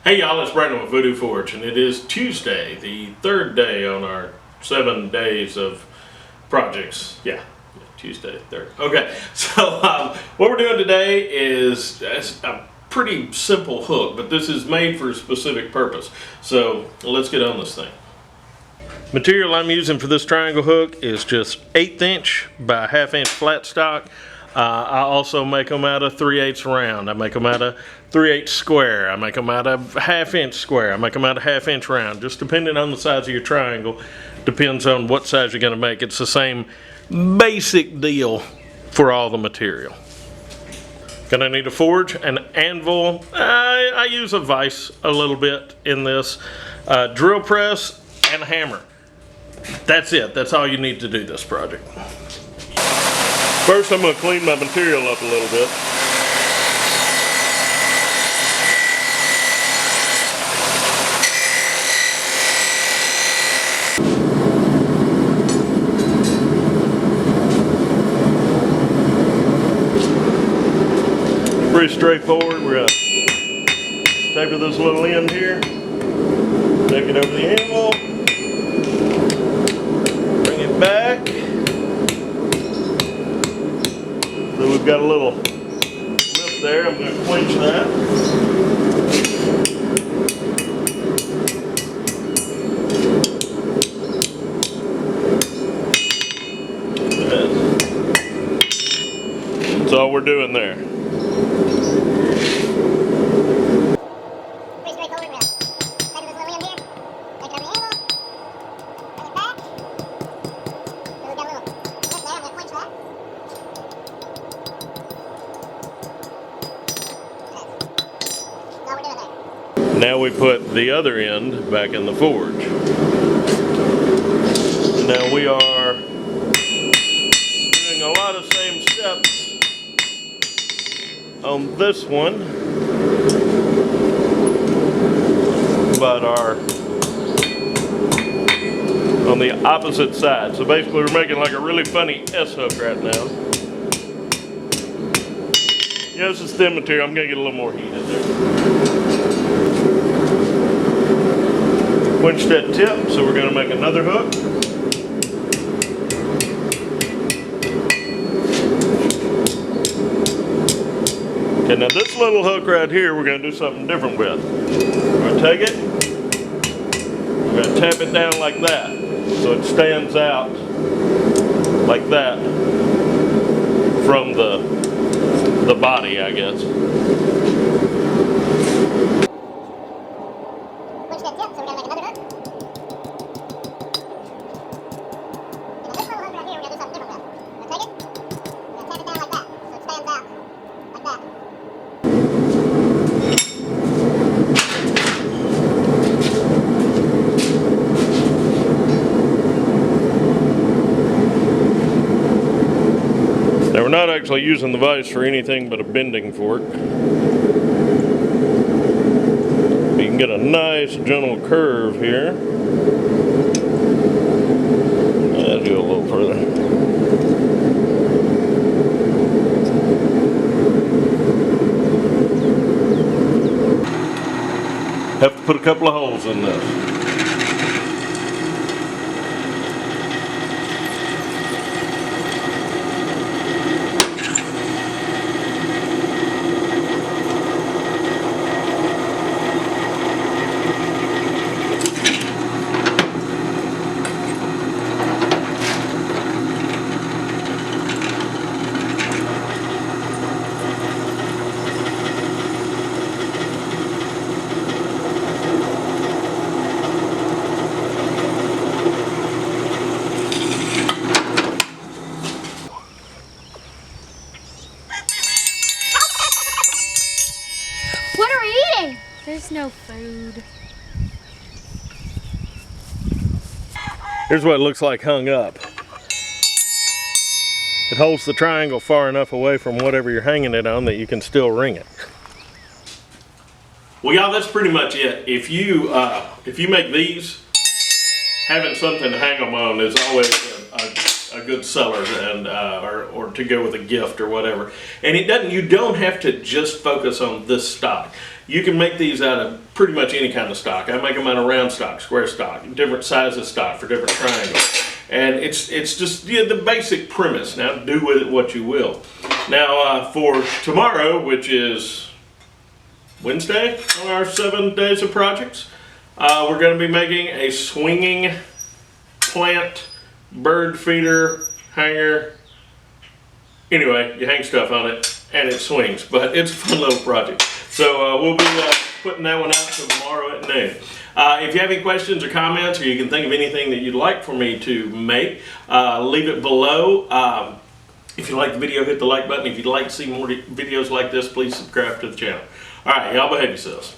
Hey y'all, it's Brandon with Voodoo Forge, and it is Tuesday, the third day on our 7 days of projects. Yeah, Tuesday, third. Okay, so what we're doing today is a pretty simple hook, but this is made for a specific purpose. So let's get on this thing. Material I'm using for this triangle hook is just 1/8 inch by 1/2 inch flat stock. I also make them out of 3/8 round. I make them out of 3/8 square. I make them out of 1/2 inch square. I make them out of 1/2 inch round. Just depending on the size of your triangle, depends on what size you're going to make. It's the same basic deal for all the material. Gonna need a forge, an anvil. I use a vise a little bit in this. Drill press and a hammer. That's it. That's all you need to do this project. First, I'm going to clean my material up a little bit. Pretty straightforward. We're going to taper this little end here, take it over the anvil, bring it back. So we've got a little lip there. I'm going to quench that. That's all we're doing there. Now we put the other end back in the forge. Now we are doing a lot of same steps on this one, but are on the opposite side. So basically we're making like a really funny S-hook right now. Yeah, this is thin material. I'm going to get a little more heat in there. Quench that tip, so we're going to make another hook. Okay, now this little hook right here, we're going to do something different with. We're going to take it, we're going to tap it down like that, so it stands out like that from the body, I guess. Now we're not actually using the vise for anything but a bending fork. You can get a nice gentle curve here. I'll go a little further. Have to put a couple of holes in this. What are we eating? There's no food. Here's what it looks like hung up. It holds the triangle far enough away from whatever you're hanging it on that you can still ring it. Well, y'all, that's pretty much it. If you make these, having something to hang them on is always a good seller and or to go with a gift or whatever. And you don't have to just focus on this stock. You can make these out of pretty much any kind of stock. I make them out of round stock, square stock, different sizes stock for different triangles. And it's just the basic premise. Now do with it what you will. Now for tomorrow, which is Wednesday on our 7 days of projects, we're going to be making a swinging plant bird feeder hanger. Anyway, you hang stuff on it and it swings, but it's a fun little project. So we'll be putting that one out tomorrow at noon. If you have any questions or comments, or you can think of anything that you'd like for me to make, leave it below. If you like the video, hit the like button. If you'd like to see more videos like this, please subscribe to the channel. All right, y'all behave yourselves.